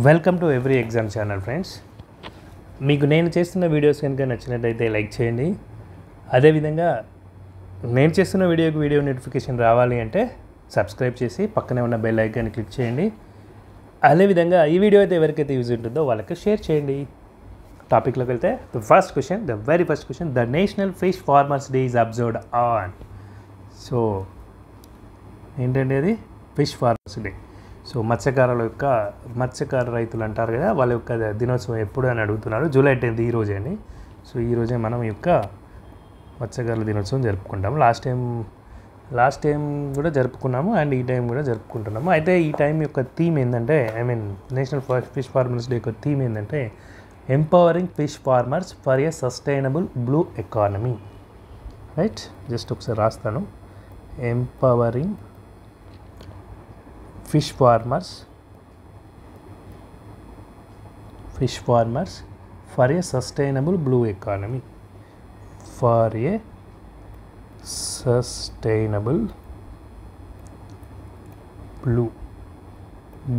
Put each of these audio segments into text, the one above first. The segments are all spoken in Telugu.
Welcome to every exam channel friends. మీకు నేను చేస్తున్న వీడియోస్ కనుక నచ్చినట్టయితే లైక్ చేయండి. అదేవిధంగా నేను చేస్తున్న వీడియో నోటిఫికేషన్ రావాలి అంటే సబ్స్క్రైబ్ చేసి పక్కనే ఉన్న బెల్ ఐకాన్ని క్లిక్ చేయండి. అదేవిధంగా ఈ వీడియో అయితే ఎవరికైతే యూజ్ ఉంటుందో వాళ్ళకి షేర్ చేయండి. టాపిక్లోకి వెళ్తే the very first question, the national fish farmers day is observed on. So ఏంటంటే అది ఫిష్ ఫార్మర్స్ డే. సో మత్స్యకార రైతులు అంటారు కదా, వాళ్ళ యొక్క దినోత్సవం ఎప్పుడు అని అడుగుతున్నారు. జూలై 10 ఈరోజే అండి. సో ఈరోజే మనం ఈ యొక్క మత్స్యకారుల దినోత్సవం జరుపుకుంటాము. లాస్ట్ టైం కూడా జరుపుకున్నాము అండ్ ఈ టైం కూడా జరుపుకుంటున్నాము. అయితే ఈ టైం యొక్క థీమ్ ఏంటంటే, నేషనల్ ఫిష్ ఫార్మర్స్ డే యొక్క థీమ్ ఏంటంటే empowering fish farmers for a sustainable blue economy. Right, just ఒకసారి రాస్తాను. Empowering fish farmers for a sustainable blue economy. For a sustainable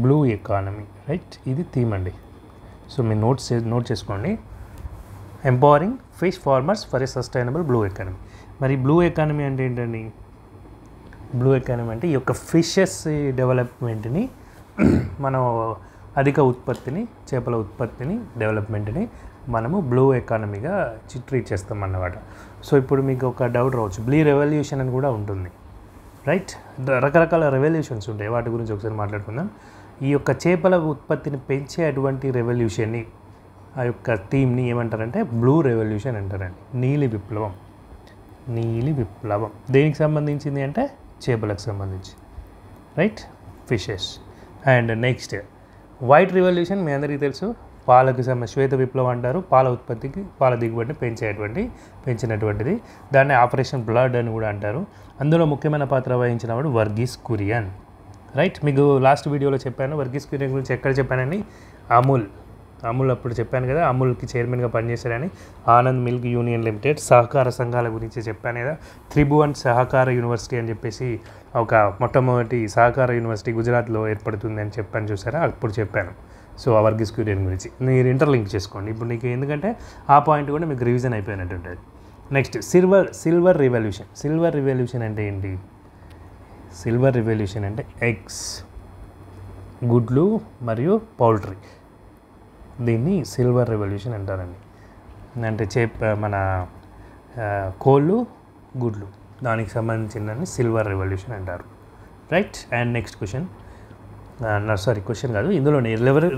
blue economy. Right, ఇది థీమ్ అండి. సో మీరు నోట్ చేసుకోండి. Empowering fish farmers for a sustainable blue economy. మరి బ్లూ ఎకానమీ అంటే ఏంటండి? బ్లూ ఎకానమీ అంటే ఈ యొక్క ఫిషెస్ డెవలప్మెంట్ని, మనం అధిక ఉత్పత్తిని, చేపల ఉత్పత్తిని, డెవలప్మెంట్ని మనము బ్లూ ఎకానమీగా ట్రీట్ చేస్తాం అన్నమాట. సో ఇప్పుడు మీకు ఒక డౌట్ రావచ్చు, బ్లూ రెవల్యూషన్ అని కూడా ఉంటుంది. రైట్, రకరకాల రెవల్యూషన్స్ ఉంటాయి, వాటి గురించి ఒకసారి మాట్లాడుకుందాం. ఈ యొక్క చేపల ఉత్పత్తిని పెంచే అటువంటి రెవల్యూషన్ని, ఆ యొక్క థీమ్ని ఏమంటారంటే బ్లూ రెవల్యూషన్ అంటారండి. నీలి విప్లవం. దేనికి సంబంధించింది అంటే చేపలకు సంబంధించి. Right, fishes. And next white revolution, మీ అందరికీ తెలుసు, పాలకు శ్వేత విప్లవం అంటారు. పాల దిగుబడిని పెంచినటువంటిది. దాన్ని ఆపరేషన్ బ్లడ్ అని కూడా అంటారు. అందులో ముఖ్యమైన పాత్ర వహించిన వాడు వర్గీస్ కురియన్. రైట్, మీకు లాస్ట్ వీడియోలో చెప్పాను వర్గీస్ కురియన్ గురించి. ఎక్కడ చెప్పానండి? అమూల్ అప్పుడు చెప్పాను కదా, అమూల్కి చైర్మన్గా పనిచేశారని. ఆనంద్ మిల్క్ యూనియన్ లిమిటెడ్, సహకార సంఘాల గురించి చెప్పాను కదా. త్రిభువన్ సహకార యూనివర్సిటీ అని చెప్పేసి ఒక మొట్టమొదటి సహకార యూనివర్సిటీ గుజరాత్లో ఏర్పడుతుంది అని చెప్పాను, చూసారా? అప్పుడు చెప్పాను. సో ఆ వర్గీస్ కురియన్ గురించి మీరు ఇంటర్లింక్ చేసుకోండి. ఇప్పుడు నీకు ఎందుకంటే ఆ పాయింట్ కూడా మీకు రివిజన్ అయిపోయినట్టు ఉంటుంది. నెక్స్ట్ సిల్వర్ రివల్యూషన్ అంటే ఏంటి? సిల్వర్ రివల్యూషన్ అంటే ఎగ్స్, గుడ్లు మరియు పౌల్ట్రీ. దీన్ని సిల్వర్ రెవల్యూషన్ అంటారండి. అంటే మన కోళ్ళు, గుడ్లు, దానికి సంబంధించిందని సిల్వర్ రెవల్యూషన్ అంటారు. రైట్, అండ్ నెక్స్ట్ క్వశ్చన్ కాదు, ఇందులోనే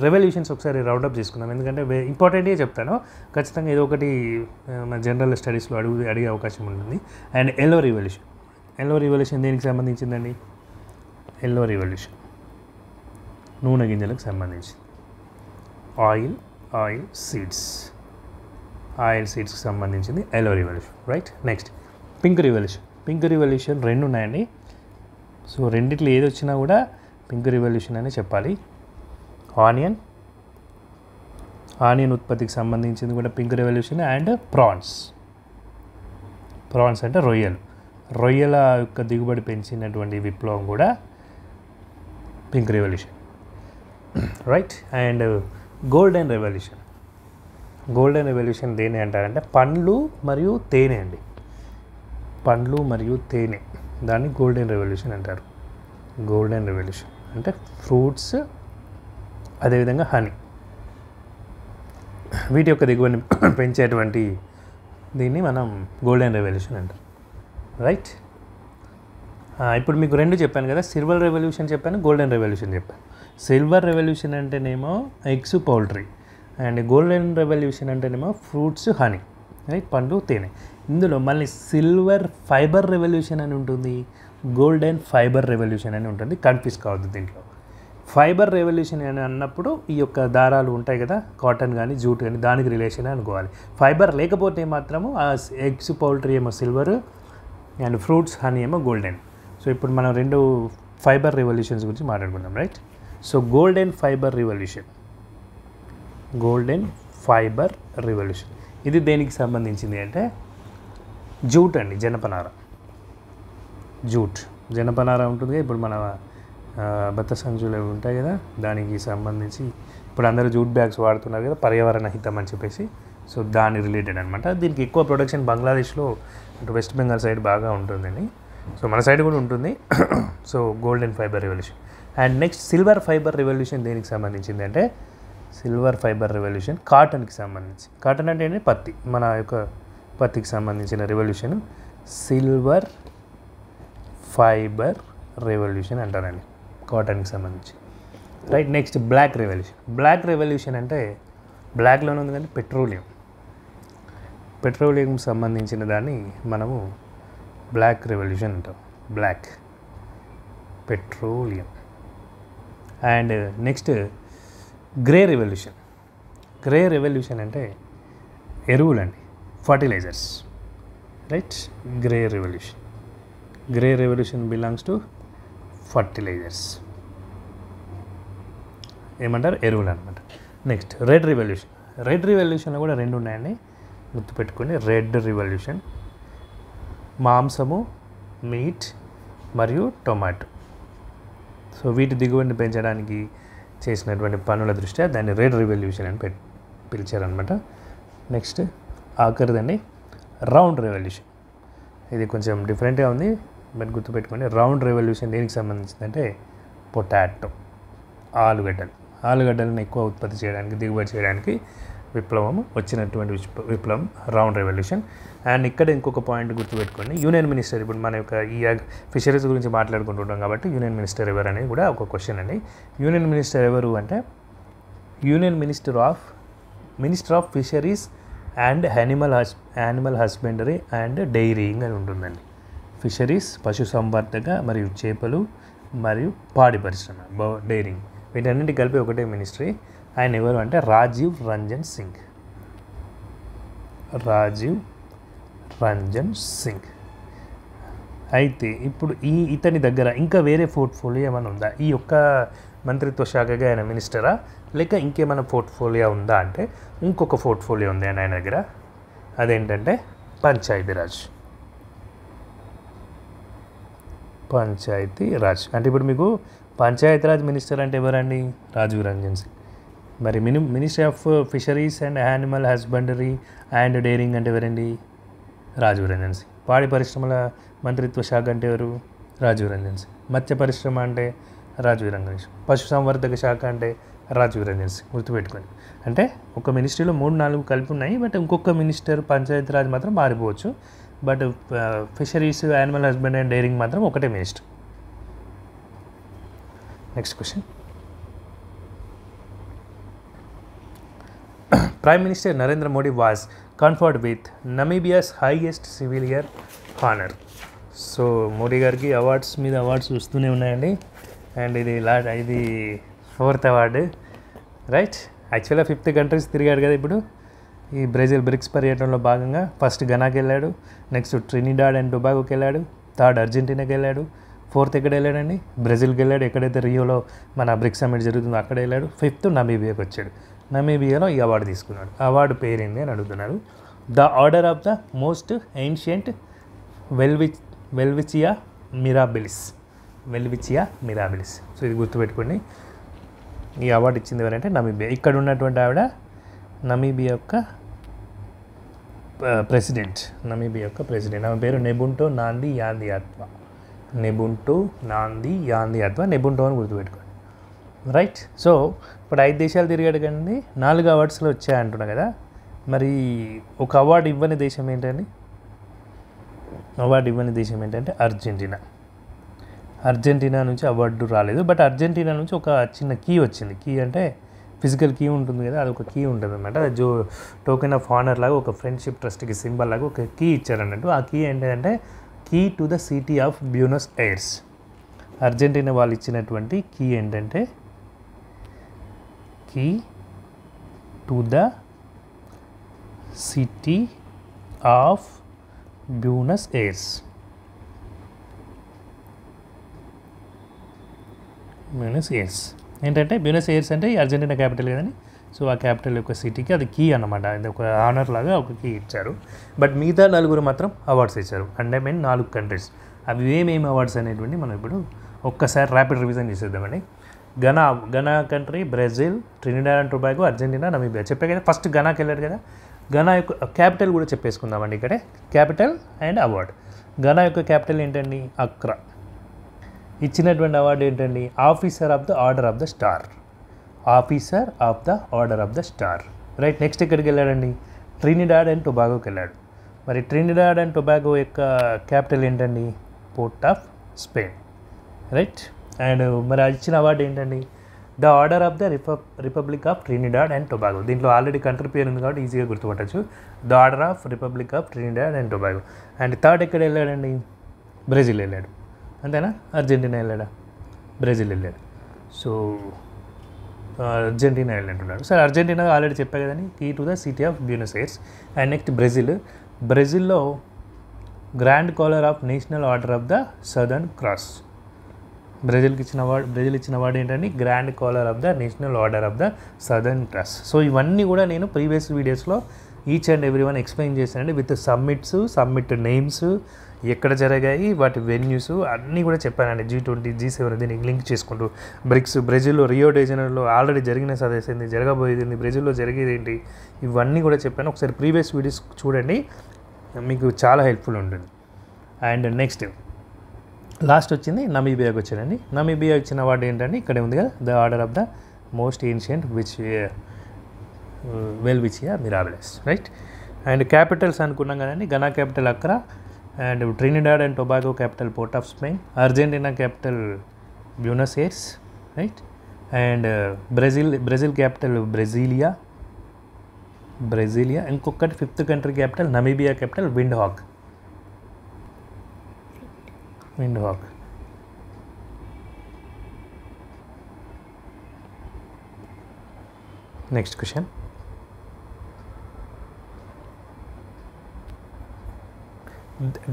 రెవల్యూషన్స్ ఒకసారి రౌండప్ చేసుకుందాం. ఎందుకంటే ఇంపార్టెంట్గా చెప్తాను, ఖచ్చితంగా ఏదో ఒకటి మన జనరల్ స్టడీస్లో అడిగే అవకాశం ఉంటుంది. అండ్ ఎల్లో రివల్యూషన్ దేనికి సంబంధించిందండి? ఎల్లో రివల్యూషన్ నూనె గింజలకు సంబంధించింది. ఆయిల్ సీడ్స్కి సంబంధించింది yellow revolution. Right, next pink revolution రెండు ఉన్నాయండి. సో రెండిట్లో ఏది వచ్చినా కూడా పింక్ రివల్యూషన్ అని చెప్పాలి. ఆనియన్ ఉత్పత్తికి సంబంధించింది కూడా పింక్ రెవల్యూషన్. అండ్ ప్రాన్స్ అంటే రొయ్యల యొక్క దిగుబడి పెంచినటువంటి విప్లవం కూడా pink revolution. Right, and golden revolution దేని అంటారంటే పండ్లు మరియు తేనె అండి. దాన్ని గోల్డెన్ రెవల్యూషన్ అంటారు. గోల్డెన్ రెవల్యూషన్ అంటే ఫ్రూట్స్, అదేవిధంగా హనీ, వీటి యొక్క దిగుబడిని పెంచేటువంటి దీన్ని మనం గోల్డెన్ రెవల్యూషన్ అంటారు. రైట్, ఇప్పుడు మీకు రెండు చెప్పాను కదా, సిల్వర్ రెవల్యూషన్ చెప్పాను, గోల్డెన్ రెవల్యూషన్ చెప్పాను. సిల్వర్ రెవల్యూషన్ అంటేనేమో eggs, poultry, and golden revolution అంటేనేమో ఫ్రూట్స్, హనీ, రైట్, పండ్లు, తేనె. ఇందులో మళ్ళీ సిల్వర్ ఫైబర్ రెవల్యూషన్ అని ఉంటుంది, గోల్డెన్ ఫైబర్ రెవల్యూషన్ అని ఉంటుంది. కన్ఫ్యూజ్ కావద్దు దీంట్లో. ఫైబర్ రెవల్యూషన్ అని అన్నప్పుడు ఈ యొక్క దారాలు ఉంటాయి కదా, కాటన్ కానీ జూట్ కానీ, దానికి రిలేషన్ అనుకోవాలి. ఫైబర్ లేకపోతే మాత్రము ఆ ఎగ్స్, పౌల్ట్రీ ఏమో సిల్వర్ అండ్ ఫ్రూట్స్, హనీ ఏమో గోల్డెన్. సో ఇప్పుడు మనం రెండు ఫైబర్ రెవల్యూషన్స్ గురించి మాట్లాడుకుందాం. Right, so golden fibre revolution ఇది దేనికి సంబంధించింది అంటే జూట్ అండి. జనపనార ఉంటుంది. ఇప్పుడు మన బత్త సంచులు అవి ఉంటాయి కదా, దానికి సంబంధించి ఇప్పుడు అందరూ జూట్ బ్యాగ్స్ వాడుతున్నారు కదా, పర్యావరణ హితం అని చెప్పేసి. సో దాని రిలేటెడ్ అనమాట. దీనికి ఎక్కువ ప్రొడక్షన్ బంగ్లాదేశ్లో అంటే వెస్ట్ బెంగాల్ సైడ్ బాగా ఉంటుందండి. సో మన సైడ్ కూడా ఉంటుంది. So golden fibre revolution. And next silver fibre revolution దేనికి సంబంధించింది అంటే, సిల్వర్ ఫైబర్ రెవల్యూషన్ కాటన్కి సంబంధించి. కాటన్ అంటే ఏంటి? పత్తి. మన యొక్క పత్తికి సంబంధించిన రెవల్యూషన్ సిల్వర్ ఫైబర్ రెవల్యూషన్ అంటారండి, కాటన్కి సంబంధించి. Right. Next black revolution. Black revolution అంటే బ్లాక్లోనే ఉంది కానీ పెట్రోలియం సంబంధించిన దాన్ని మనము బ్లాక్ రెవల్యూషన్ అంటాం. Black petroleum. And next grey revolution. Grey revolution అంటే ఎరువులండి, fertilisers. Right. Grey revolution. Grey revolution belongs to fertilisers. ఏమంటారు? ఎరువులు అనమాట. Next red revolution. రెడ్ రెవల్యూషన్లో కూడా రెండు ఉన్నాయండి, గుర్తుపెట్టుకోండి. రెడ్ రెవల్యూషన్ మాంసము, మీట్ మరియు టొమాటో. సో వీటి దిగుబడిని పెంచడానికి చేసినటువంటి పనుల దృష్ట్యా దాన్ని రెడ్ రెవల్యూషన్ అని పిలిచారనమాట. నెక్స్ట్ ఆఖరిదండి రౌండ్ రెవల్యూషన్. ఇది కొంచెం డిఫరెంట్గా ఉంది, బట్ గుర్తుపెట్టుకోండి. రౌండ్ రెవల్యూషన్ దేనికి సంబంధించిందంటే పొటాటో, ఆలుగడ్డలను ఎక్కువ ఉత్పత్తి చేయడానికి, దిగుబడి చేయడానికి వచ్చినటువంటి విప్లవం రౌండ్ రెవల్యూషన్. అండ్ ఇక్కడ ఇంకొక పాయింట్ గుర్తుపెట్టుకోండి. యూనియన్ మినిస్టర్, ఇప్పుడు మన యొక్క ఈ ఫిషరీస్ గురించి మాట్లాడుకుంటుంటాం కాబట్టి యూనియన్ మినిస్టర్ ఎవరు అనేది కూడా ఒక క్వశ్చన్ అండి. యూనియన్ మినిస్టర్ ఎవరు అంటే minister of fisheries and animal husbandry and dairying అని ఉంటుందండి. ఫిషరీస్ పశుసంవర్ధక మరియు చేపలు మరియు పాడి పరిశ్రమ, డైరింగ్, వీటన్నింటి కలిపి ఒకటే మినిస్ట్రీ. ఆయన ఎవరు అంటే రాజీవ్ రంజన్ సింగ్. అయితే ఇప్పుడు ఇతని దగ్గర ఇంకా వేరే పోర్ట్ఫోలియో ఏమైనా ఉందా? ఈ యొక్క మంత్రిత్వ శాఖగా ఆయన మినిస్టరా, లేక ఇంకేమైనా పోర్ట్ఫోలియో ఉందా అంటే ఇంకొక పోర్ట్ఫోలియో ఉంది ఆయన దగ్గర. అదేంటంటే పంచాయతీరాజ్. అంటే ఇప్పుడు మీకు పంచాయతీరాజ్ మినిస్టర్ అంటే ఎవరండి? రాజీవ్ రంజన్ సింగ్. మరి ministry of fisheries and animal husbandry and daring అంటే ఎవరండి? రాజీవ్ రంజన్ సింగ్. పాడి పరిశ్రమల మంత్రిత్వ శాఖ అంటే ఎవరు? రాజీవ్ రంజన్ సింగ్. మత్స్య పరిశ్రమ అంటే రాజీవ్ రంజన్ సింగ్. పశుసంవర్ధక శాఖ అంటే రాజీవ్ రంజన్ సింగ్. గుర్తుపెట్టుకోండి. అంటే ఒక మినిస్ట్రీలో 3-4 కలిపి ఉన్నాయి, బట్ ఇంకొక మినిస్టర్ పంచాయతీరాజ్ మాత్రం మారిపోవచ్చు. But fisheries, animal husbandry and dairying మాత్రం ఒకటే minister. Next question. Prime Minister Narendra Modi was conferred with Namibia's highest civilian honor. So Modi గారికి అవార్డ్స్ మీద అవార్డ్స్ వస్తూనే ఉన్నాయండి. అండ్ ఇది 4th అవార్డు. రైట్. యాక్చువల్గా 5th కంట్రీస్ తిరిగాడు కదా ఇప్పుడు ఈ బ్రెజిల్ బ్రిక్స్ పర్యటనలో భాగంగా. ఫస్ట్ ఘనాకి వెళ్ళాడు, నెక్స్ట్ ట్రినిడాడ్ అండ్ టొబాగోకి వెళ్ళాడు, 3rd అర్జెంటీనాకి వెళ్ళాడు, 4th ఎక్కడ వెళ్ళాడండి? బ్రెజిల్కి వెళ్ళాడు, ఎక్కడైతే రియోలో మన బ్రిక్స్ సమ్మిట్ జరుగుతుందో అక్కడ వెళ్ళాడు. 5th నమీబియాకి వచ్చాడు. నమీబియాలో ఈ అవార్డు తీసుకున్నాడు. అవార్డు పేరేంది అని అడుగుతున్నారు. The order of the most ancient Welwitschia mirabilis. So ఇది గుర్తుపెట్టుకోండి. ఈ అవార్డు ఇచ్చింది ఎవరంటే నమీబియా. ఇక్కడ ఉన్నటువంటి ఆవిడ నమీబియా యొక్క ప్రెసిడెంట్. ఆమె పేరు నెబుంటో నాంది యాందియాత్వా. నెబుంటో అని గుర్తుపెట్టుకోండి. రైట్. సో ఇప్పుడు 5 దేశాలు తిరిగాడు కానీ 4 అవార్డ్స్లో వచ్చాయంటున్నా కదా. మరి ఒక అవార్డు ఇవ్వని దేశం ఏంటంటే అర్జెంటీనా నుంచి అవార్డు రాలేదు. బట్ అర్జెంటీనా నుంచి ఒక చిన్న కీ వచ్చింది. కీ అంటే ఫిజికల్ కీ ఉంటుంది కదా, అది ఒక కీ ఉంటుంది అనమాట. టోకెన్ ఆఫ్ ఆనర్ లాగా, ఒక ఫ్రెండ్షిప్ ట్రస్ట్కి సింబల్ లాగా ఒక కీ ఇచ్చారన్నట్టు. ఆ కీ ఏంటంటే key to the city of Buenos Aires. Argentina వాళ్ళు ఇచ్చినటువంటి కీ ఏంటంటే key to the city of Buenos Aires. ఏంటంటే బ్యూనస్ ఎయిర్స్ అంటే అర్జెంటీనా క్యాపిటల్ కదండి. సో ఆ క్యాపిటల్ యొక్క సిటీకి అది కీ అన్నమాట. అది ఒక ఆనర్ లాగా ఒక కీ ఇచ్చారు. బట్ మిగతా 4 మాత్రం అవార్డ్స్ ఇచ్చారు. అంటే 4 కంట్రీస్. అవి ఏమేమి అవార్డ్స్ అనేటువంటి మనం ఇప్పుడు ఒక్కసారి ర్యాపిడ్ రివిజన్ చేసేద్దామండి. Ghana country, Brazil, Trinidad and Tobago, Argentina, Namibia చెప్పే కదా. ఫస్ట్ గనాకి వెళ్ళాడు కదా, గనా యొక్క క్యాపిటల్ కూడా చెప్పేసుకుందామండి ఇక్కడే. Capital and award. గనా యొక్క క్యాపిటల్ ఏంటండి? అక్రా. ఇచ్చినటువంటి అవార్డు ఏంటండి? Officer of the order of the star. Officer of the order of the star. Right. Next ఎక్కడికి వెళ్ళాడండి? ట్రినిడాడ్ అండ్ టొబాగోకి వెళ్ళాడు. మరి ట్రినిడాడ్ అండ్ టొబాగో యొక్క క్యాపిటల్ ఏంటండి? Port of Spain. Right. And మరి ఇచ్చిన అవార్డు ఏంటండి? The order of the republic of Trinidad and Tobago. దీంట్లో ఆల్రెడీ కంట్రీ పేరు ఉంది కాబట్టి ఈజీగా గుర్తుపట్టచ్చు. The order of republic of Trinidad and Tobago. And third ఎక్కడ వెళ్ళాడండి? బ్రెజిల్ వెళ్ళాడు. అంతేనా? అర్జెంటీనా వెళ్ళాడా? బ్రెజిల్ వెళ్ళాడు. సో అర్జెంటీనా వెళ్ళంటున్నాడు. సరే, అర్జెంటీనా ఆల్రెడీ చెప్పా కదండి, key to the city of Buenos Aires. And next Brazil. బ్రెజిల్లో grand collar of national order of the Southern Cross. Brazil ఇచ్చిన అవార్డు ఏంటంటే grand collar of the national order of the Southern Cross. So ఇవన్నీ కూడా నేను ప్రీవియస్ వీడియోస్లో each and every one explain చేశానండి, విత్ సమ్మిట్ నేమ్స్, ఎక్కడ జరిగాయి, వాటి వెన్యూస్ అన్నీ కూడా చెప్పానండి. G20, G7 దీనికి లింక్ చేసుకుంటూ. బ్రెజిల్లో రియో డే జనరోలో ఆల్రెడీ జరిగిన సదస్సు, జరగబోయేది, బ్రెజిల్లో జరిగేది ఏంటి, ఇవన్నీ కూడా చెప్పాను. ఒకసారి ప్రీవియస్ వీడియోస్ చూడండి, మీకు చాలా హెల్ప్ఫుల్ ఉంటుంది. అండ్ నెక్స్ట్ లాస్ట్ వచ్చింది నమీబియాకి వచ్చాడండి. నమీబియా ఇచ్చిన అవార్డు ఏంటంటే ఇక్కడే ఉంది కదా, the order of the most ancient welwitschia mirabilis. Right. And capitals అనుకున్నాం కదండి, Ghana capital Accra, and Trinidad and Tobago capital Port of Spain, Argentina capital Buenos Aires. Right. And Brazil capital Brasilia. ఇంకొకటి fifth country capital Namibia capital Windhoek. Next question.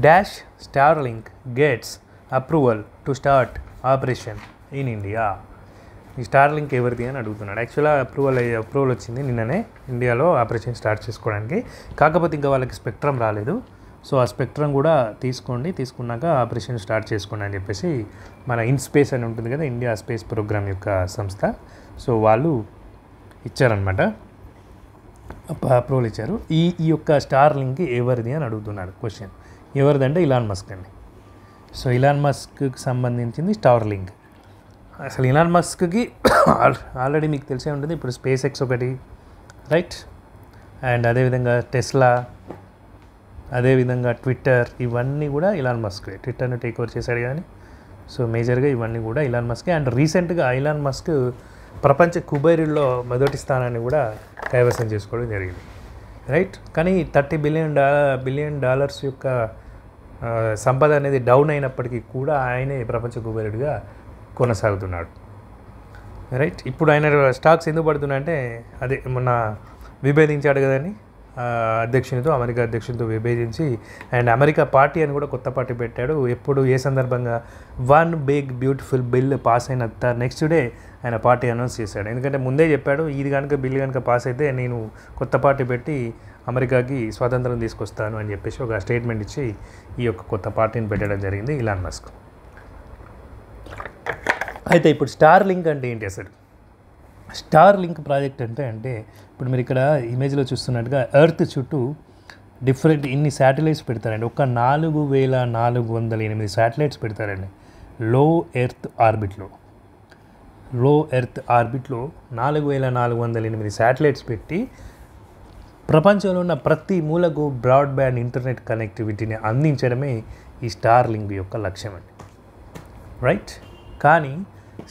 Dash Starlink gets approval to start operation in India. ఈ స్టార్లింక్ ఎవరిది అని అడుగుతున్నాడు. యాక్చువల్గా అప్రూవల్ వచ్చింది నిన్ననే ఇండియాలో ఆపరేషన్ స్టార్ట్ చేసుకోవడానికి. కాకపోతే ఇంకా వాళ్ళకి స్పెక్ట్రమ్ రాలేదు. సో ఆ స్పెక్ట్రమ్ కూడా తీసుకున్నాక ఆపరేషన్ స్టార్ట్ చేసుకోండి అని చెప్పేసి మన ఇన్స్పేస్ అని ఉంటుంది కదా, ఇండియా స్పేస్ ప్రోగ్రామ్ యొక్క సంస్థ. సో వాళ్ళు ఇచ్చారనమాట, అప్రూవల్ ఇచ్చారు. ఈ యొక్క స్టార్లింక్ ఎవరిది అని అడుగుతున్నాడు క్వశ్చన్. ఎవరిదంటే ఇలాన్ మస్క్ అండి. సో ఇలాన్ మస్క్కి సంబంధించింది స్టార్లింక్. అసలు ఇలాన్ మస్క్కి ఆల్రెడీ మీకు తెలిసే ఉంటుంది, ఇప్పుడు స్పేస్ ఎక్స్ ఒకటి, రైట్. అండ్ అదేవిధంగా టెస్లా, అదేవిధంగా ట్విట్టర్, ఇవన్నీ కూడా ఇలాన్ మస్క్. ట్విట్టర్ని టేక్ ఓవర్ చేశాడు కానీ. సో మేజర్గా ఇవన్నీ కూడా ఇలాన్ మస్కే. అండ్ రీసెంట్గా ఇలాన్ మస్క్ ప్రపంచ కుబేరుల్లో మొదటి స్థానాన్ని కూడా కైవసం చేసుకోవడం జరిగింది, రైట్. కానీ $30 బిలియన్ యొక్క సంపద అనేది డౌన్ అయినప్పటికీ కూడా ఆయనే ప్రపంచ కుబేరుడిగా కొనసాగుతున్నాడు, రైట్. ఇప్పుడు ఆయన స్టాక్స్ ఎందుకు పడుతున్నాయంటే అదే మొన్న విభేదించాడు కదండి అమెరికా అధ్యక్షునితో విభేదించి, అండ్ అమెరికా పార్టీ అని కూడా కొత్త పార్టీ పెట్టాడు. ఎప్పుడు ఏ సందర్భంగా one big beautiful bill pass అయిన నెక్స్ట్ డే ఆయన పార్టీ అనౌన్స్ చేశాడు. ఎందుకంటే ముందే చెప్పాడు, ఇది బిల్ కనుక పాస్ అయితే నేను కొత్త పార్టీ పెట్టి అమెరికాకి స్వాతంత్రం తీసుకొస్తాను అని చెప్పేసి ఒక స్టేట్మెంట్ ఇచ్చి ఈ యొక్క కొత్త పార్టీని పెట్టడం జరిగింది ఇలాన్ మస్క్. అయితే ఇప్పుడు స్టార్లింక్ అంటే ఏంటి అసలు? స్టార్లింక్ ప్రాజెక్ట్ అంటే ఇప్పుడు మీరు ఇక్కడ ఇమేజ్లో చూస్తున్నట్టుగా ఎర్త్ చుట్టూ ఇన్ని శాటిలైట్స్ పెడతారండి. ఒక 4408 శాటిలైట్స్ పెడతారండి లో ఎర్త్ ఆర్బిట్లో 4408 శాటిలైట్స్ పెట్టి ప్రపంచంలో ఉన్న ప్రతి మూలకు బ్రాడ్బ్యాండ్ ఇంటర్నెట్ కనెక్టివిటీని అందించడమే ఈ స్టార్లింక్ యొక్క లక్ష్యం అండి, రైట్. కానీ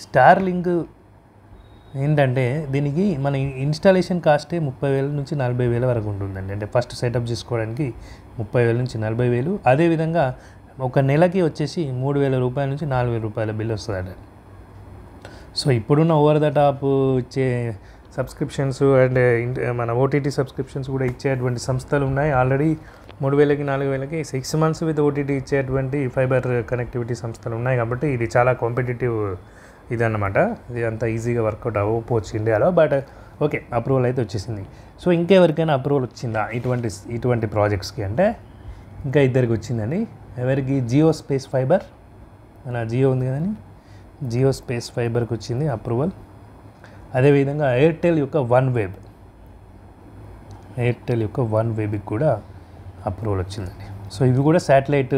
స్టార్లింక్ ఏంటంటే దీనికి మన ఇన్స్టాలేషన్ కాస్టే 30,000 నుంచి 40,000 వరకు ఉంటుందండి. అంటే ఫస్ట్ సెటప్ చేసుకోవడానికి 30,000 నుంచి 40,000. అదేవిధంగా ఒక నెలకి వచ్చేసి 3,000 రూపాయల నుంచి 4,000 రూపాయల బిల్ వస్తుందండి. సో ఇప్పుడున్న ఓవర్ ద టాప్ ఇచ్చే సబ్స్క్రిప్షన్స్ అండ్ మన ఓటీటీ సబ్స్క్రిప్షన్స్ కూడా ఇచ్చేటువంటి సంస్థలు ఉన్నాయి. ఆల్రెడీ 3,000కి 4,000కి 6 months విత్ ఓటీటీ ఇచ్చేటువంటి ఫైబర్ కనెక్టివిటీ సంస్థలు ఉన్నాయి. కాబట్టి ఇది చాలా కాంపిటేటివ్ ఇదన్నమాట. ఇది అంత ఈజీగా వర్కౌట్ అవ్వకపోవచ్చు ఇండియాలో, బట్ ఓకే అప్రూవల్ అయితే వచ్చేసింది. సో ఇంకెవరికైనా అప్రూవల్ వచ్చిందా ఇటువంటి ప్రాజెక్ట్స్కి అంటే ఇంకా ఇద్దరికి వచ్చిందండి. ఎవరికి? జియో స్పేస్ ఫైబర్, అలా జియో ఉంది కదండి, జియో స్పేస్ ఫైబర్కి వచ్చింది అప్రూవల్. అదేవిధంగా ఎయిర్టెల్ యొక్క వన్ వేబ్కి కూడా అప్రూవల్ వచ్చిందండి. సో ఇవి కూడా శాటిలైట్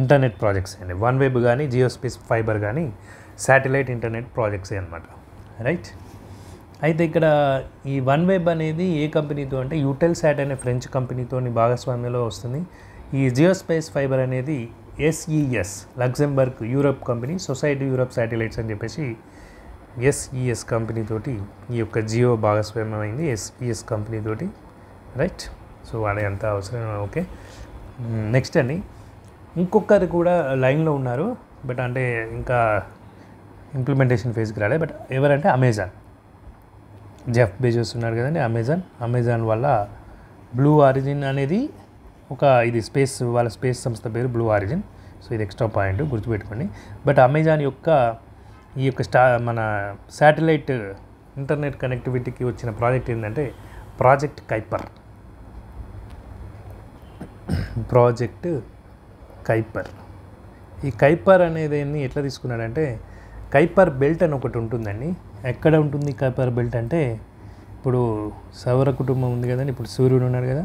ఇంటర్నెట్ ప్రాజెక్ట్స్ అండి. వన్ వెబ్ కానీ జియో స్పేస్ ఫైబర్ కానీ శాటిలైట్ ఇంటర్నెట్ ప్రాజెక్ట్సే అనమాట, రైట్. అయితే ఇక్కడ ఈ వన్ వెబ్ అనేది ఏ కంపెనీతో అంటే యూటెల్సాట్ అనే ఫ్రెంచ్ కంపెనీతో భాగస్వామ్యంలో వస్తుంది. ఈ జియో స్పేస్ ఫైబర్ అనేది SES Luxembourg Europe company, society Europe satellites అని చెప్పేసి SES కంపెనీతోటి ఈ యొక్క జియో భాగస్వామ్యం అయింది, SES కంపెనీతోటి, రైట్. సో వాళ్ళ ఎంత అవసరం, ఓకే. నెక్స్ట్ అండి, ఇంకొకరు కూడా లైన్లో ఉన్నారు, బట్ అంటే ఇంకా ఇంప్లిమెంటేషన్ ఫేజ్కి రాలేదు. బట్ ఎవరంటే అమెజాన్, జెఫ్ బెజోస్ ఉన్నారు కదండి. అమెజాన్ వల్ల బ్లూ ఆరిజిన్ అనేది ఇది వాళ్ళ స్పేస్ సంస్థ పేరు బ్లూ ఆరిజిన్. సో ఇది ఎక్స్ట్రా పాయింట్ గుర్తుపెట్టుకోండి. బట్ అమెజాన్ యొక్క ఈ యొక్క మన శాటిలైట్ ఇంటర్నెట్ కనెక్టివిటీకి వచ్చిన ప్రాజెక్ట్ ఏంటంటే ప్రాజెక్ట్ కైపర్. ఈ కైపర్ అనేది ఎట్లా తీసుకున్నాడంటే, కైపర్ బెల్ట్ అని ఒకటి ఉంటుందండి. ఎక్కడ ఉంటుంది కైపర్ బెల్ట్ అంటే, ఇప్పుడు సౌర కుటుంబం ఉంది కదండి, ఇప్పుడు సూర్యుడు ఉన్నాడు కదా,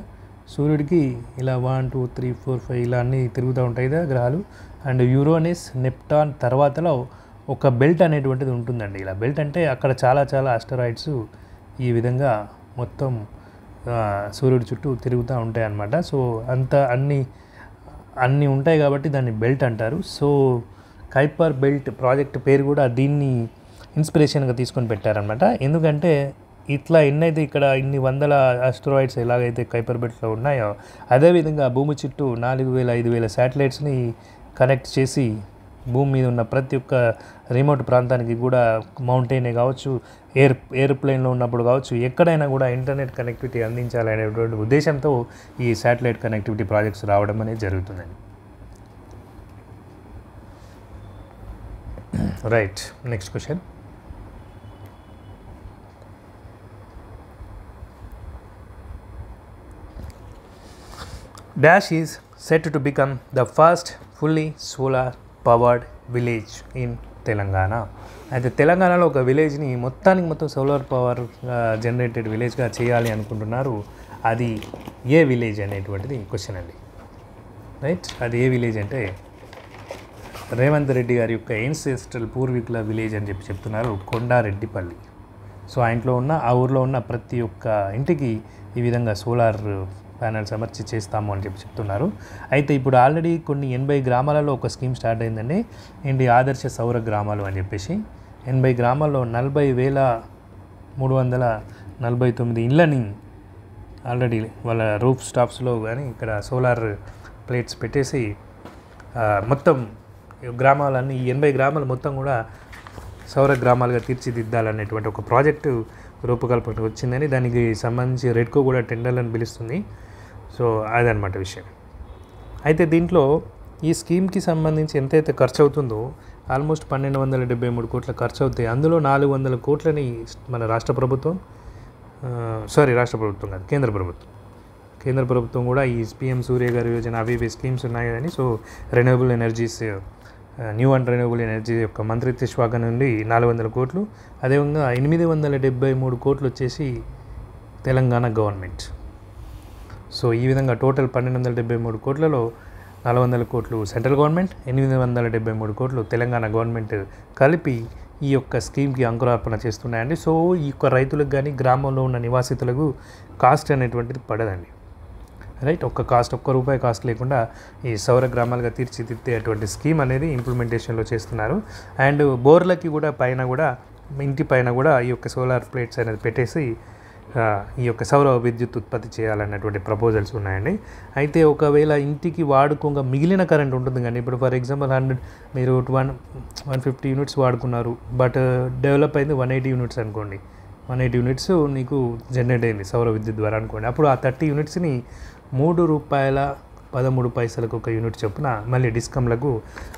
సూర్యుడికి ఇలా 1 2 3 4 5 ఇలా అన్నీ తిరుగుతూ ఉంటాయి కదా గ్రహాలు. అండ్ యురేనస్, నెప్టాన్ తర్వాతలో ఒక బెల్ట్ అనేటువంటిది ఉంటుందండి. ఇలా బెల్ట్ అంటే అక్కడ చాలా ఆస్టరాయిడ్స్ ఈ విధంగా మొత్తం సూర్యుడి చుట్టూ తిరుగుతూ ఉంటాయి అన్నమాట. సో అన్నీ ఉంటాయి కాబట్టి దాన్ని బెల్ట్ అంటారు. సో కైపర్ బెల్ట్ ప్రాజెక్ట్ పేరు కూడా దీన్ని ఇన్స్పిరేషన్గా తీసుకొని పెట్టారనమాట. ఎందుకంటే ఇట్లా ఎన్నైతే ఇక్కడ ఇన్ని వందల ఆస్ట్రాయిడ్స్ ఎలాగైతే కైపర్ బెల్ట్లో ఉన్నాయో, అదేవిధంగా భూమి చుట్టూ 4000-5000 శాటిలైట్స్ని కనెక్ట్ చేసి భూమి మీద ఉన్న ప్రతి ఒక్క రిమోట్ ప్రాంతానికి కూడా మౌంటైనే కావచ్చు, ఎయిర్ప్లేన్లో ఉన్నప్పుడు కావచ్చు, ఎక్కడైనా కూడా ఇంటర్నెట్ కనెక్టివిటీ అందించాలనేటువంటి ఉద్దేశంతో ఈ శాటిలైట్ కనెక్టివిటీ ప్రాజెక్ట్స్ రావడం అనేది జరుగుతుందండి, right. Next question, Dash is set to become the first fully solar powered village in Telangana. అయితే తెలంగాణలో ఒక విలేజ్ని మొత్తం సోలార్ పవర్ జనరేటెడ్ విలేజ్గా చేయాలి అనుకుంటున్నారు. అది ఏ విలేజ్ అనేటువంటిది క్వశ్చన్ అండి, రైట్. అది ఏ విలేజ్ అంటే రేవంత్ రెడ్డి గారి యొక్క ఎన్సెస్ట్రల్ పూర్వీకుల విలేజ్ అని చెప్తున్నారు, కొండారెడ్డిపల్లి. సో ఆ ఊర్లో ఉన్న ప్రతి ఒక్క ఇంటికి ఈ విధంగా సోలార్ ప్యానల్స్ అమర్చి చేస్తాము అని చెప్తున్నారు. అయితే ఇప్పుడు ఆల్రెడీ కొన్ని 80 గ్రామాలలో ఒక స్కీమ్ స్టార్ట్ అయిందండి, ఏంటి ఆదర్శ సౌర గ్రామాలు అని చెప్పేసి. 80 గ్రామాల్లో 40,349 ఇళ్ళని ఆల్రెడీ వాళ్ళ రూఫ్ స్టాప్స్లో కానీ ఇక్కడ సోలార్ ప్లేట్స్ పెట్టేసి మొత్తం గ్రామాలన్నీ 80 గ్రామాలు మొత్తం కూడా సౌర గ్రామాలుగా తీర్చిదిద్దాలనేటువంటి ఒక ప్రాజెక్టు రూపకల్పన వచ్చిందని, దానికి సంబంధించి రెడ్కో కూడా టెండర్లను పిలుస్తుంది. సో అదనమాట విషయం. అయితే దీంట్లో ఈ స్కీమ్కి సంబంధించి ఎంతైతే ఖర్చు అవుతుందో ఆల్మోస్ట్ 1273 కోట్ల ఖర్చు అవుతాయి. అందులో 400 కోట్లని మన రాష్ట్ర ప్రభుత్వం కాదు, కేంద్ర ప్రభుత్వం కూడా ఈ PM సూర్య గారి యోజన అవి స్కీమ్స్ ఉన్నాయి కదండి. So renewable energies, new and renewable energy యొక్క మంత్రిత్వ శాఖ నుండి 400 కోట్లు, అదేవిధంగా 873 కోట్లు వచ్చేసి తెలంగాణ గవర్నమెంట్. సో ఈ విధంగా టోటల్ 1273 కోట్లలో 400 కోట్లు సెంట్రల్ గవర్నమెంట్, 873 కోట్లు తెలంగాణ గవర్నమెంట్ కలిపి ఈ యొక్క స్కీమ్కి అంకురార్పణ చేస్తున్నాయండి. సో ఈ యొక్క రైతులకు కానీ గ్రామంలో ఉన్న నివాసితులకు కాస్ట్ అనేటువంటిది పడదండి, రైట్. ఒక్క రూపాయి కాస్ట్ లేకుండా ఈ సౌర గ్రామాలుగా తీర్చిదిద్దేటువంటి స్కీమ్ అనేది ఇంప్లిమెంటేషన్లో చేస్తున్నారు. అండ్ బోర్లకి కూడా ఇంటి పైన కూడా ఈ యొక్క సోలార్ ప్లేట్స్ అనేది పెట్టేసి ఈ యొక్క సౌర విద్యుత్ ఉత్పత్తి చేయాలన్నటువంటి ప్రపోజల్స్ ఉన్నాయండి. అయితే ఒకవేళ ఇంటికి వాడుకోగా మిగిలిన కరెంట్ ఉంటుంది కానీ, ఇప్పుడు ఫర్ ఎగ్జాంపుల్ 100 మీరు 150 యూనిట్స్ వాడుకున్నారు, బట్ డెవలప్ అయింది 180 యూనిట్స్ అనుకోండి. 180 యూనిట్స్ నీకు జనరేట్ అయింది సౌర విద్యుత్ ద్వారా అనుకోండి. అప్పుడు ఆ 30 యూనిట్స్ని ₹3.13 ఒక యూనిట్ చొప్పున మళ్ళీ డిస్కమ్లకు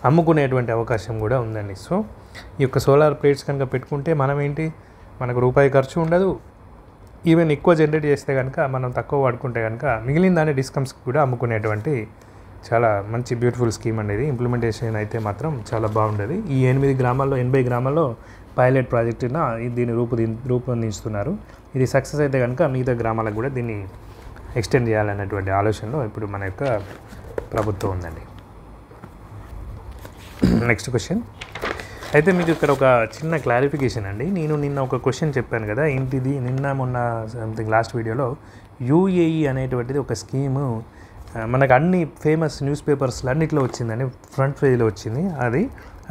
అమ్ముకునేటువంటి అవకాశం కూడా ఉందండి. సో ఈ యొక్క సోలార్ ప్లేట్స్ కనుక పెట్టుకుంటే మనకు రూపాయి ఖర్చు ఉండదు. ఈవెన్ ఎక్కువ జనరేట్ చేస్తే కనుక, మనం తక్కువ వాడుకుంటే కనుక మిగిలిన దాన్ని డిస్కమ్స్కి కూడా అమ్ముకునేటువంటి చాలా మంచి బ్యూటిఫుల్ స్కీమ్ అనేది. ఇంప్లిమెంటేషన్ అయితే మాత్రం చాలా బాగుండేది. ఈ 80 గ్రామాల్లో పైలట్ ప్రాజెక్టున దీన్ని రూపొందిస్తున్నారు. ఇది సక్సెస్ అయితే కనుక మిగతా గ్రామాలకు కూడా దీన్ని ఎక్స్టెండ్ చేయాలనేటువంటి ఆలోచనలో ఇప్పుడు మన యొక్క ప్రభుత్వం ఉందండి. నెక్స్ట్ క్వశ్చన్ అయితే మీకు ఇక్కడ ఒక చిన్న క్లారిఫికేషన్ అండి. నేను నిన్న ఒక క్వశ్చన్ చెప్పాను కదా, ఏంటిది మొన్న సంథింగ్ లాస్ట్ వీడియోలో యూఏఈ అనేటువంటిది ఒక స్కీము మనకు అన్ని ఫేమస్ న్యూస్ పేపర్స్లో అన్నింటిలో వచ్చిందని, ఫ్రంట్ పేజ్లో వచ్చింది.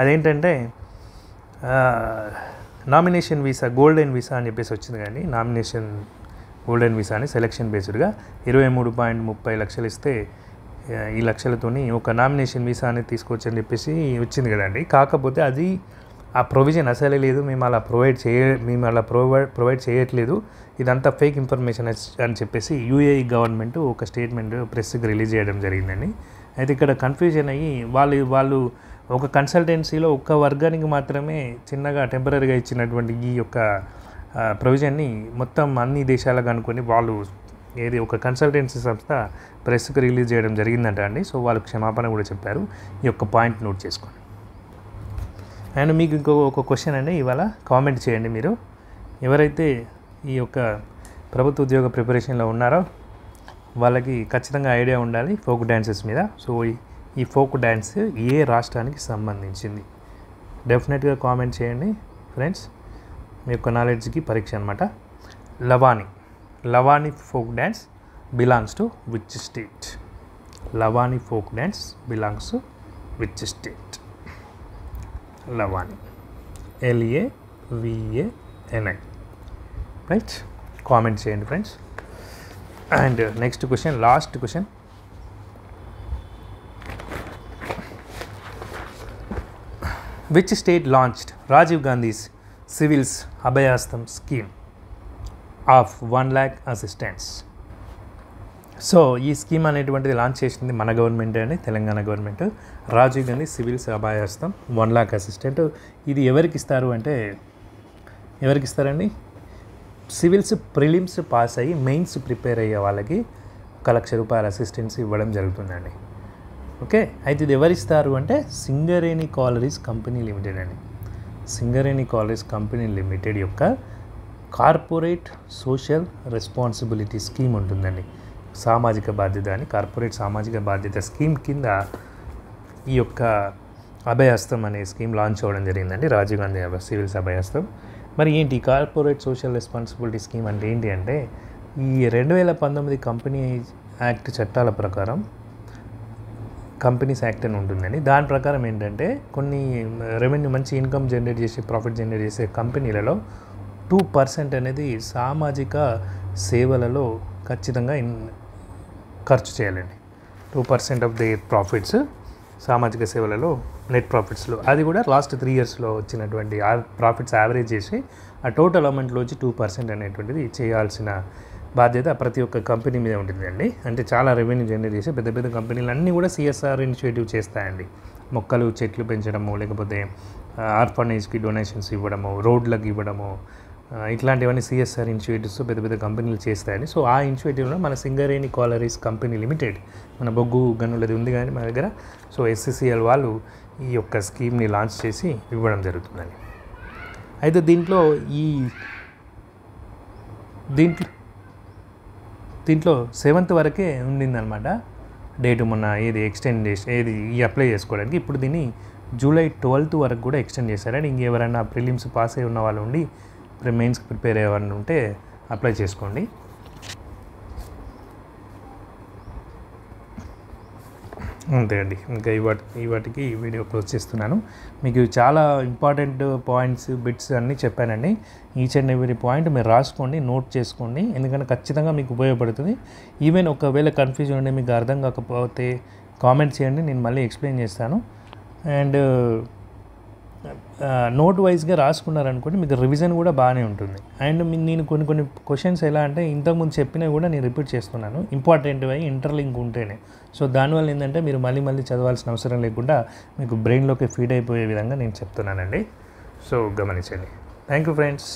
అదేంటంటే నామినేషన్ వీసా, గోల్డెన్ వీసా అని చెప్పేసి వచ్చింది. కానీ నామినేషన్ గోల్డెన్ వీసా అని సెలక్షన్ బేస్డ్గా 23.30 లక్షలు ఇస్తే ఈ లక్షలతోని ఒక నామినేషన్ వీసా అనేది తీసుకోవచ్చు అని చెప్పేసి వచ్చింది కదండి. కాకపోతే అది ఆ ప్రొవిజన్ అసలే లేదు. మేము అలా ప్రొవైడ్ చేయట్లేదు, ఇదంతా ఫేక్ ఇన్ఫర్మేషన్ అని చెప్పేసి యూఏఈ గవర్నమెంట్ ఒక స్టేట్మెంట్ ప్రెస్కి రిలీజ్ చేయడం జరిగిందండి. అయితే ఇక్కడ కన్ఫ్యూజన్ అయ్యి వాళ్ళు ఒక కన్సల్టెన్సీలో ఒక్క వర్గానికి మాత్రమే చిన్నగా టెంపరీగా ఇచ్చినటువంటి ఈ యొక్క ప్రొవిజన్ని మొత్తం అన్ని దేశాలకు అనుకొని వాళ్ళు ఒక కన్సల్టెన్సీ సంస్థ ప్రెస్కి రిలీజ్ చేయడం జరిగిందంట అండి. సో వాళ్ళు క్షమాపణ కూడా చెప్పారు. ఈ యొక్క పాయింట్ నోట్ చేసుకోండి. అండ్ మీకు ఒక క్వశ్చన్ అండి, ఇవాళ కామెంట్ చేయండి. మీరు ఎవరైతే ఈ యొక్క ప్రభుత్వ ఉద్యోగ ప్రిపరేషన్లో ఉన్నారో వాళ్ళకి ఖచ్చితంగా ఐడియా ఉండాలి ఫోక్ డ్యాన్సెస్ మీద. సో ఈ ఫోక్ డ్యాన్స్ ఏ రాష్ట్రానికి సంబంధించింది డెఫినెట్గా కామెంట్ చేయండి ఫ్రెండ్స్. మీ యొక్క నాలెడ్జ్కి పరీక్ష అనమాట. Lavani folk dance belongs to which state? Lavani folk dance belongs to which state? Lavani, LAVANI, right? Comment చేయండి friends. And next question, last question. Which state launched Rajiv Gandhi's civils Abhayahastam scheme of 1 lakh assistants? So ఈ స్కీమ్ అనేటువంటిది లాంచ్ చేసింది మన గవర్నమెంట్ అండి, Telangana government. Rajiv Gandhi civils Abhayahastam 1 lakh assistant. ఇది ఎవరికి ఇస్తారు అంటే, ఎవరికి ఇస్తారండి? సివిల్స్ ప్రిలిమ్స్ పాస్ అయ్యి మెయిన్స్ ప్రిపేర్ అయ్యే వాళ్ళకి 1 లక్ష రూపాయల అసిస్టెన్స్ ఇవ్వడం జరుగుతుందండి. ఓకే, అయితే ఇది ఎవరిస్తారు అంటే సింగరేణి కాలరీస్ కంపెనీ లిమిటెడ్ అండి. సింగరేణి కాలరీస్ కంపెనీ లిమిటెడ్ యొక్క కార్పొరేట్ సోషల్ రెస్పాన్సిబిలిటీ స్కీమ్ ఉంటుందండి. సామాజిక బాధ్యత అని, కార్పొరేట్ సామాజిక బాధ్యత స్కీమ్ కింద ఈ యొక్క అభయహస్తం అనే స్కీమ్ లాంచ్ అవ్వడం జరిగిందండి, రాజీవ్ గాంధీ సివిల్స్ అభయహస్తం. మరి ఏంటి కార్పొరేట్ సోషల్ రెస్పాన్సిబిలిటీ స్కీమ్ అంటే ఏంటి అంటే, ఈ 2019 కంపెనీ యాక్ట్ చట్టాల ప్రకారం కంపెనీస్ యాక్ట్ అని ఉంటుందండి. దాని ప్రకారం ఏంటంటే కొన్ని రెవెన్యూ మంచి ఇన్కమ్ జనరేట్ చేసే, ప్రాఫిట్ జనరేట్ చేసే కంపెనీలలో 2% అనేది సామాజిక సేవలలో ఖచ్చితంగా ఖర్చు చేయాలండి. 2% ఆఫ్ ది ప్రాఫిట్స్ సామాజిక సేవలలో, నెట్ ప్రాఫిట్స్లో, అది కూడా లాస్ట్ 3 yearsలో వచ్చినటువంటి ప్రాఫిట్స్ యావరేజ్ చేసి ఆ టోటల్ అమౌంట్లోంచి 2% అనేటువంటిది చేయాల్సిన బాధ్యత ప్రతి ఒక్క కంపెనీ మీద ఉంటుందండి. అంటే చాలా రెవెన్యూ జనరేట్ చేసే పెద్ద పెద్ద కంపెనీలు అన్నీ కూడా CSR ఇనిషియేటివ్ చేస్తాయండి. మొక్కలు చెట్లు పెంచడము, లేకపోతే ఆర్ఫనేజ్కి డొనేషన్స్ ఇవ్వడము, రోడ్లకు ఇవ్వడము, ఇట్లాంటివన్నీ CSR ఇనిషియేటివ్స్ పెద్ద పెద్ద కంపెనీలు చేస్తాయని. సో ఆ ఇనిషియేటివ్లో మన సింగరేణి కాలరీస్ కంపెనీ లిమిటెడ్, మన బొగ్గు గనులది ఉంది కానీ మన దగ్గర, సో SCCL వాళ్ళు ఈ యొక్క స్కీమ్ని లాంచ్ చేసి ఇవ్వడం జరుగుతుందండి. అయితే దీంట్లో 7th వరకే ఉండిందనమాట డేటు. మొన్న ఎక్స్టెండ్ చేసి ఈ అప్లై చేసుకోవడానికి ఇప్పుడు దీన్ని July 12th వరకు కూడా ఎక్స్టెండ్ చేశారని. ఇంకెవరైనా ప్రిలిమ్స్ పాస్ అయి ఉన్న వాళ్ళు ఉండి మెయిన్స్కి ప్రిపేర్ అయ్యేవాళ్ళు ఉంటే అప్లై చేసుకోండి. అంతే అండి, ఇంకా ఇవాటికి వీడియో క్లోజ్ చేస్తున్నాను. మీకు చాలా ఇంపార్టెంట్ పాయింట్స్, బిట్స్ అన్నీ చెప్పానండి. ఈచ్ అండ్ ఎవ్రీ పాయింట్ మీరు రాసుకోండి, నోట్ చేసుకోండి, ఎందుకంటే ఖచ్చితంగా మీకు ఉపయోగపడుతుంది. ఈవెన్ ఒకవేళ కన్ఫ్యూజన్ ఉండి మీకు అర్థం కాకపోతే కామెంట్ చేయండి, నేను మళ్ళీ ఎక్స్ప్లెయిన్ చేస్తాను. అండ్ నోట్ వైజ్గా రాసుకున్నారనుకోండి మీకు రివిజన్ కూడా బాగానే ఉంటుంది. అండ్ నేను కొన్ని క్వశ్చన్స్ ఎలా అంటే ఇంతకుముందు చెప్పినవి కూడా నేను రిపీట్ చేస్తున్నాను, ఇంపార్టెంట్వి ఇంటర్లింక్ ఉంటేనే. సో దానివల్ల ఏంటంటే మీరు మళ్ళీ చదవాల్సిన అవసరం లేకుండా మీకు బ్రెయిన్లోకి ఫీడ్ అయిపోయే విధంగా నేను చెప్తున్నానండి. సో గమనించండి. Thank you friends.